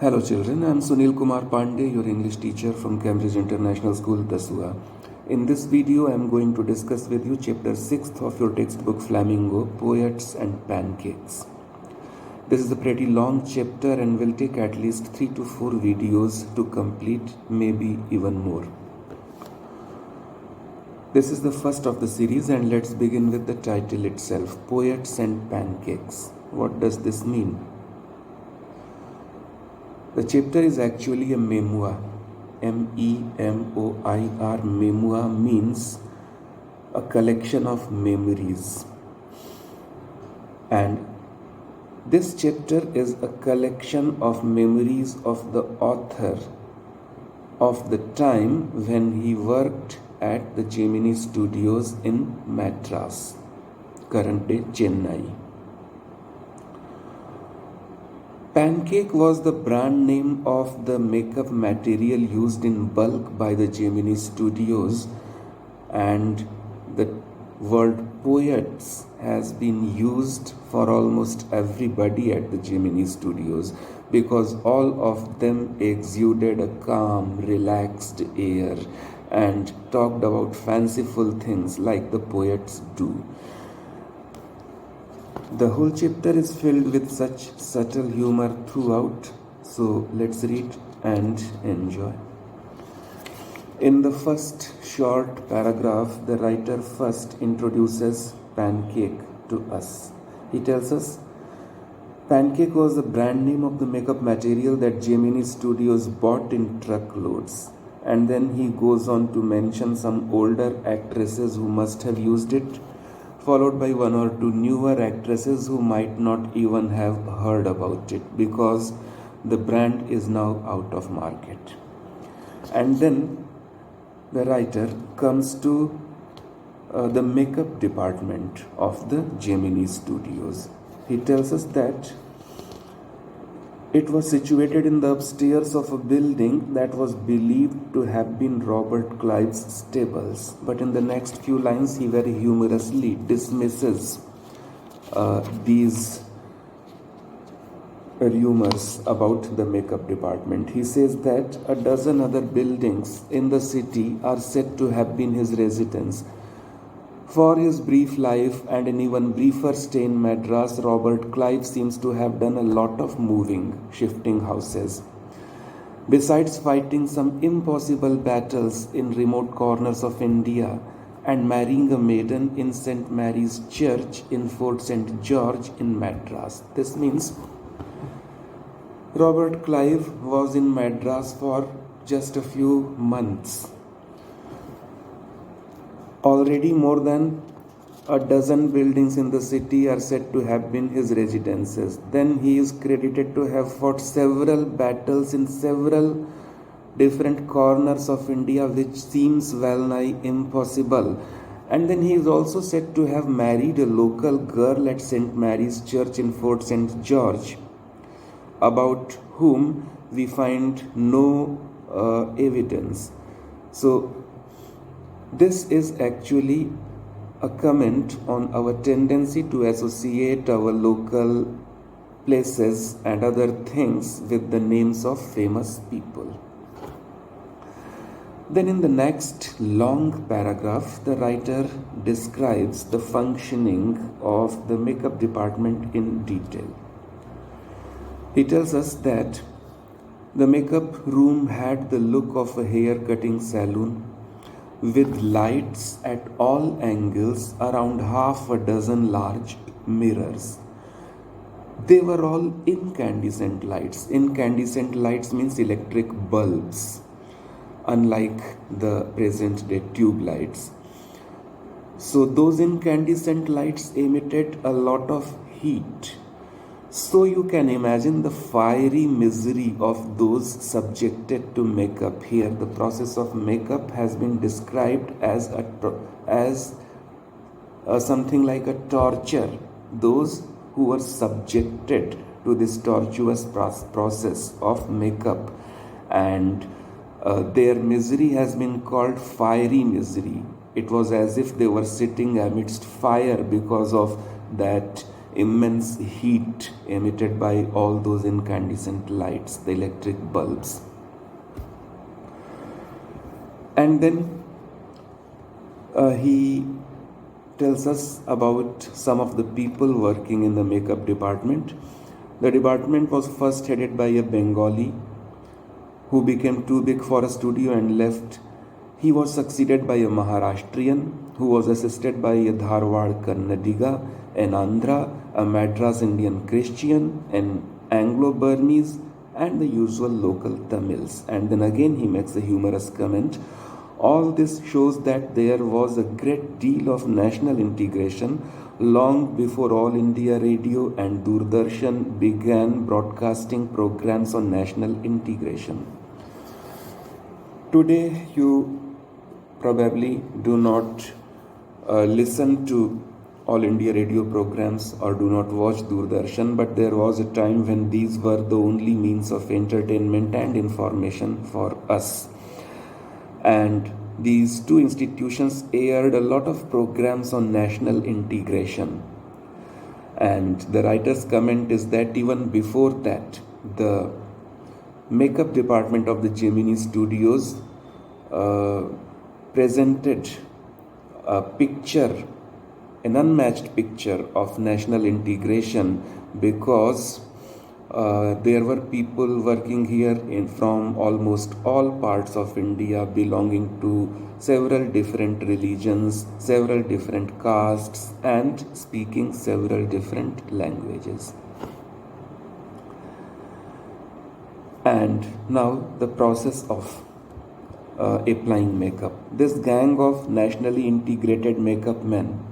Hello children, I am Sunil Kumar Pandey, your English teacher from Cambridge International School, Dasua. In this video, I am going to discuss with you chapter 6 of your textbook Flamingo, Poets and Pancakes. This is a pretty long chapter and will take at least 3 to 4 videos to complete, maybe even more. This is the first of the series and let's begin with the title itself, Poets and Pancakes. What does this mean? The chapter is actually a memoir. memoir. Memoir means a collection of memories. And this chapter is a collection of memories of the author of the time when he worked at the Gemini Studios in Madras, current day Chennai. Pancake was the brand name of the makeup material used in bulk by the Gemini Studios, and the word poets has been used for almost everybody at the Gemini Studios because all of them exuded a calm, relaxed air and talked about fanciful things like the poets do. The whole chapter is filled with such subtle humor throughout, so let's read and enjoy. In the first short paragraph, the writer first introduces Pancake to us. He tells us, Pancake was the brand name of the makeup material that Gemini Studios bought in truckloads. And then he goes on to mention some older actresses who must have used it, followed by one or two newer actresses who might not even have heard about it because the brand is now out of market. And then the writer comes to the makeup department of the Gemini Studios. He tells us that it was situated in the upstairs of a building that was believed to have been Robert Clive's stables. But in the next few lines, he very humorously dismisses these rumors about the makeup department. He says that a dozen other buildings in the city are said to have been his residence. For his brief life and an even briefer stay in Madras, Robert Clive seems to have done a lot of moving, shifting houses. Besides fighting some impossible battles in remote corners of India and marrying a maiden in St. Mary's Church in Fort St. George in Madras. This means Robert Clive was in Madras for just a few months. Already more than a dozen buildings in the city are said to have been his residences. Then he is credited to have fought several battles in several different corners of India, which seems well nigh impossible. And then he is also said to have married a local girl at St. Mary's Church in Fort St. George, about whom we find no evidence. So this is actually a comment on our tendency to associate our local places and other things with the names of famous people. Then in the next long paragraph, the writer describes the functioning of the makeup department in detail. He tells us that the makeup room had the look of a hair cutting salon, with lights at all angles around half a dozen large mirrors. They were all incandescent lights. Incandescent lights means electric bulbs, unlike the present day tube lights. So those incandescent lights emitted a lot of heat. So you can imagine the fiery misery of those subjected to makeup. Here, the process of makeup has been described as something like a torture. Those who were subjected to this tortuous process of makeup, and their misery has been called fiery misery. It was as if they were sitting amidst fire because of that immense heat emitted by all those incandescent lights, the electric bulbs. And then he tells us about some of the people working in the makeup department. The department was first headed by a Bengali who became too big for a studio and left. He was succeeded by a Maharashtrian who was assisted by a Dharwad Kannadiga, an Andhra, a Madras Indian Christian, an Anglo-Burmese, and the usual local Tamils. And then again he makes a humorous comment. All this shows that there was a great deal of national integration long before All India Radio and Doordarshan began broadcasting programs on national integration. Today you probably do not listen to All India Radio programs or do not watch Doordarshan, but there was a time when these were the only means of entertainment and information for us. And these two institutions aired a lot of programs on national integration. And the writer's comment is that even before that, the makeup department of the Gemini Studios presented a picture, an unmatched picture of national integration, because there were people working here from almost all parts of India, belonging to several different religions, several different castes, and speaking several different languages. And now the process of applying makeup. This gang of nationally integrated makeup men,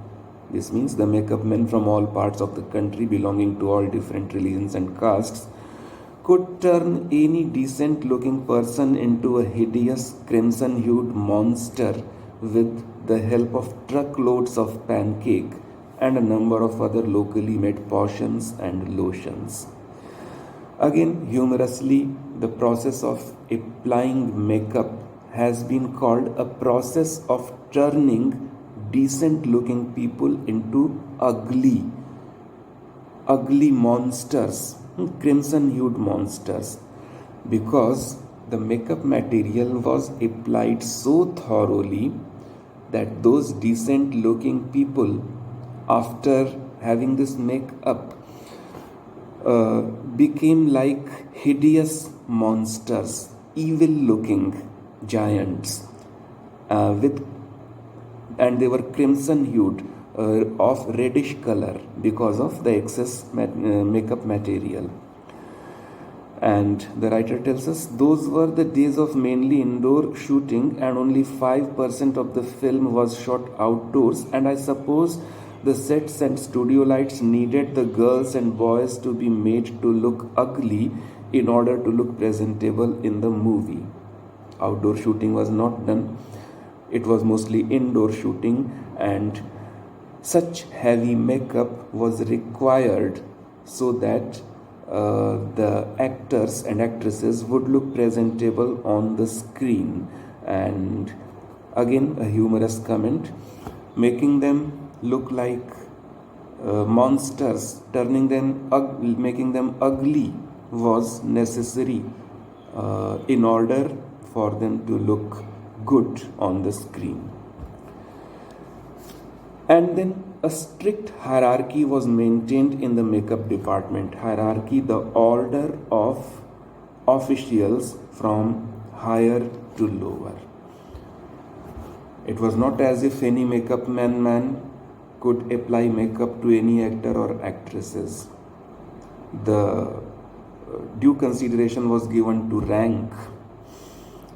this means the makeup men from all parts of the country belonging to all different religions and castes, could turn any decent looking person into a hideous crimson hued monster with the help of truckloads of pancake and a number of other locally made potions and lotions. Again, humorously, the process of applying makeup has been called a process of turning decent looking people into ugly monsters, crimson hued monsters, because the makeup material was applied so thoroughly that those decent looking people, after having this makeup, became like hideous monsters, evil looking giants, and they were crimson hued, of reddish color because of the excess makeup material. And the writer tells us those were the days of mainly indoor shooting, and only 5% of the film was shot outdoors, and I suppose the sets and studio lights needed the girls and boys to be made to look ugly in order to look presentable in the movie. Outdoor shooting was not done. It was mostly indoor shooting, and such heavy makeup was required so that the actors and actresses would look presentable on the screen. And again, a humorous comment, making them look like monsters, making them ugly was necessary in order for them to look good on the screen. And then a strict hierarchy was maintained in the makeup department. Hierarchy, the order of officials from higher to lower. It was not as if any makeup man could apply makeup to any actor or actresses. The due consideration was given to rank.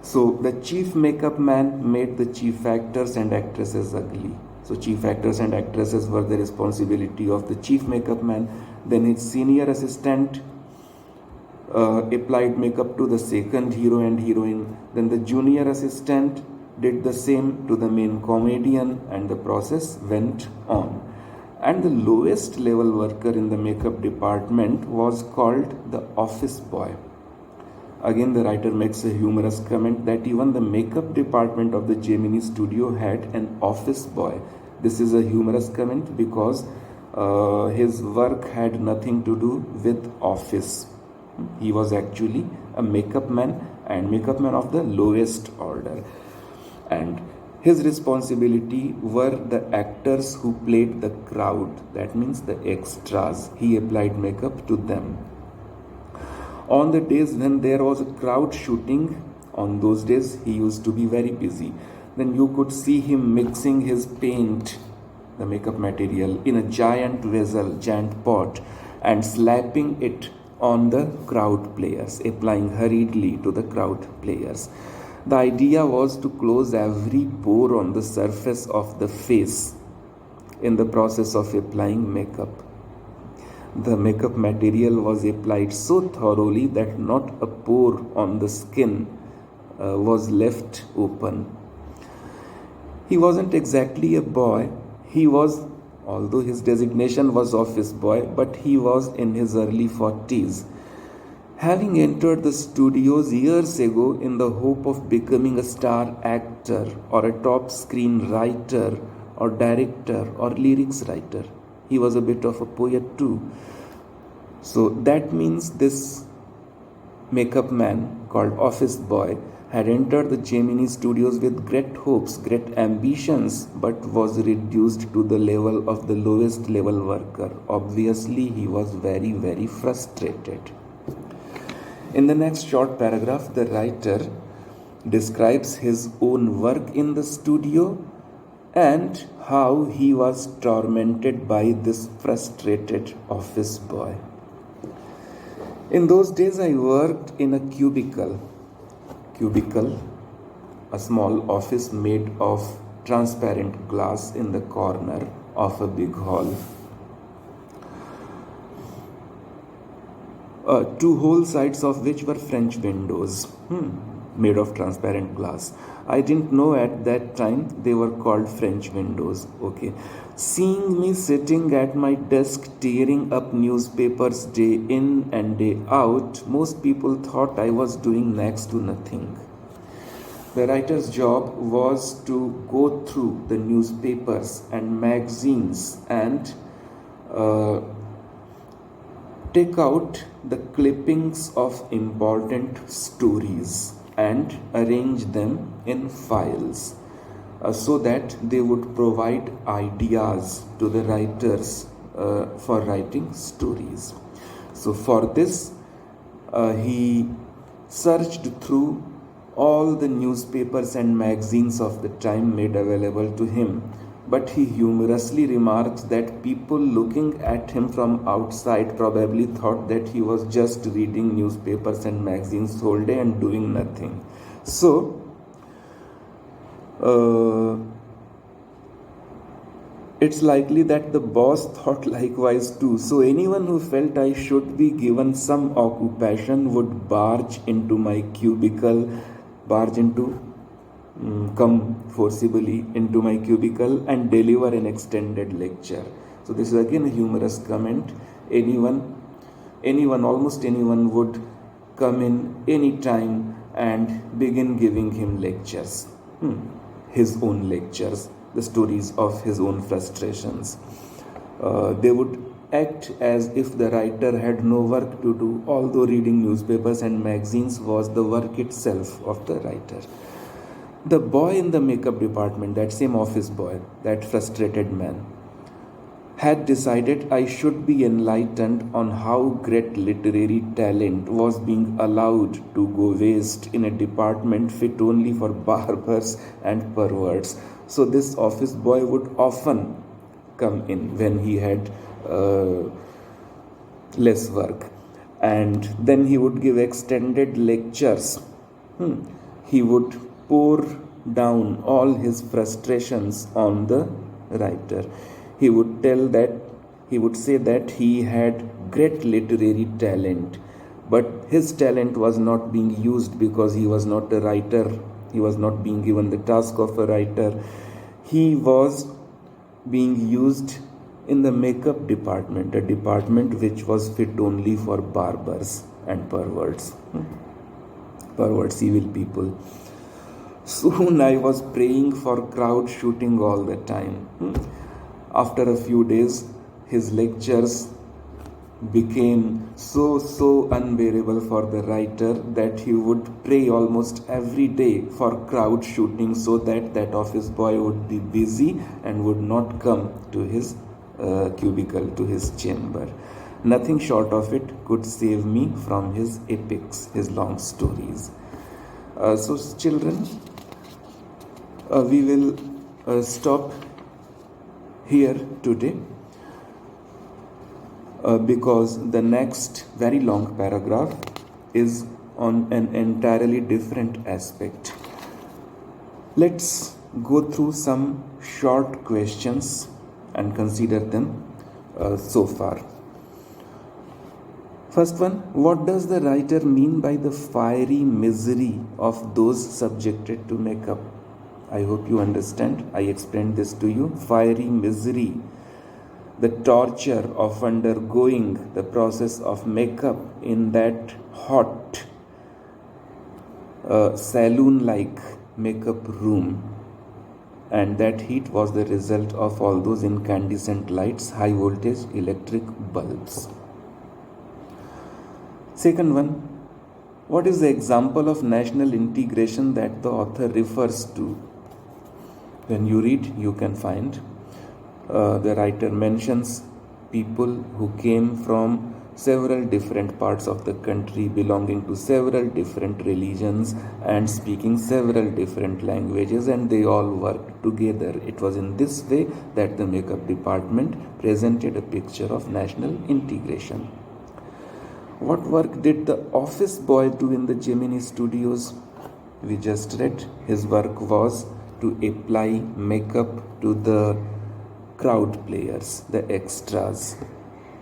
So the chief makeup man made the chief actors and actresses ugly. So chief actors and actresses were the responsibility of the chief makeup man. Then his senior assistant applied makeup to the second hero and heroine. Then the junior assistant did the same to the main comedian, and the process went on. And the lowest level worker in the makeup department was called the office boy. Again, the writer makes a humorous comment that even the makeup department of the Gemini studio had an office boy. This is a humorous comment because his work had nothing to do with office. He was actually a makeup man, and makeup man of the lowest order. And his responsibility were the actors who played the crowd, that means the extras. He applied makeup to them. On the days when there was a crowd shooting, on those days he used to be very busy. Then you could see him mixing his paint, the makeup material, in a giant vessel, giant pot, and slapping it on the crowd players, applying hurriedly to the crowd players. The idea was to close every pore on the surface of the face in the process of applying makeup. The makeup material was applied so thoroughly that not a pore on the skin was left open. He wasn't exactly a boy. He was, although his designation was office boy, but he was in his early 40s. Having entered the studios years ago in the hope of becoming a star actor or a top screen writer or director or lyrics writer. He was a bit of a poet too. So that means this makeup man called office boy had entered the Gemini studios with great hopes, great ambitions, but was reduced to the level of the lowest level worker. Obviously, he was very, very frustrated. In the next short paragraph, the writer describes his own work in the studio and how he was tormented by this frustrated office boy. In those days, I worked in a cubicle, a small office made of transparent glass in the corner of a big hall. Two whole sides of which were French windows, made of transparent glass. I didn't know at that time they were called French windows. Okay. Seeing me sitting at my desk tearing up newspapers day in and day out, most people thought I was doing next to nothing. The writer's job was to go through the newspapers and magazines and take out the clippings of important stories and arrange them in files so that they would provide ideas to the writers for writing stories. So for this, he searched through all the newspapers and magazines of the time made available to him. But he humorously remarked that people looking at him from outside probably thought that he was just reading newspapers and magazines whole day and doing nothing. So, it's likely that the boss thought likewise too. So anyone who felt I should be given some occupation would come forcibly into my cubicle and deliver an extended lecture. So this is again a humorous comment. Almost anyone would come in any time and begin giving him lectures, his own lectures, the stories of his own frustrations. They would act as if the writer had no work to do, although reading newspapers and magazines was the work itself of the writer. The boy in the makeup department, that same office boy, that frustrated man, had decided I should be enlightened on how great literary talent was being allowed to go waste in a department fit only for barbers and perverts. So this office boy would often come in when he had less work, and then he would give extended lectures. He would pour down all his frustrations on the writer. He would say that he had great literary talent, but his talent was not being used because he was not a writer. He was not being given the task of a writer. He was being used in the makeup department, a department which was fit only for barbers and perverts, evil people. Soon I was praying for crowd shooting all the time. After a few days, his lectures became so unbearable for the writer that he would pray almost every day for crowd shooting so that office boy would be busy and would not come to his cubicle, to his chamber. Nothing short of it could save me from his epics, his long stories. So children, we will stop here today. Because the next very long paragraph is on an entirely different aspect. Let's go through some short questions and consider them so far. First one, what does the writer mean by the fiery misery of those subjected to makeup? I hope you understand. I explained this to you. Fiery misery, the torture of undergoing the process of makeup in that hot saloon-like makeup room, and that heat was the result of all those incandescent lights, high voltage electric bulbs. Second one, what is the example of national integration that the author refers to? When you read, you can find the writer mentions people who came from several different parts of the country, belonging to several different religions and speaking several different languages, and they all worked together. It was in this way that the makeup department presented a picture of national integration. What work did the office boy do in the Gemini Studios? We just read his work was to apply makeup to the crowd players, the extras.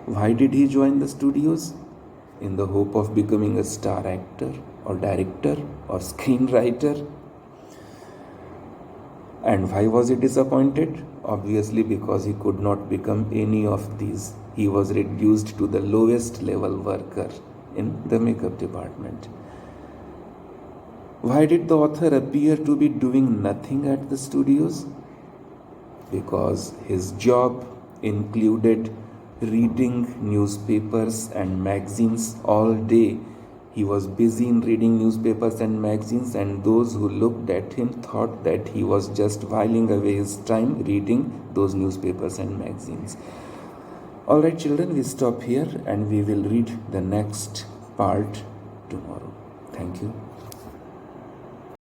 Why did he join the studios? In the hope of becoming a star actor or director or screenwriter. And why was he disappointed? Obviously because he could not become any of these. He was reduced to the lowest level worker in the makeup department. Why did the author appear to be doing nothing at the studios? Because his job included reading newspapers and magazines all day. He was busy in reading newspapers and magazines, and those who looked at him thought that he was just whiling away his time reading those newspapers and magazines. Alright children, we stop here and we will read the next part tomorrow. Thank you.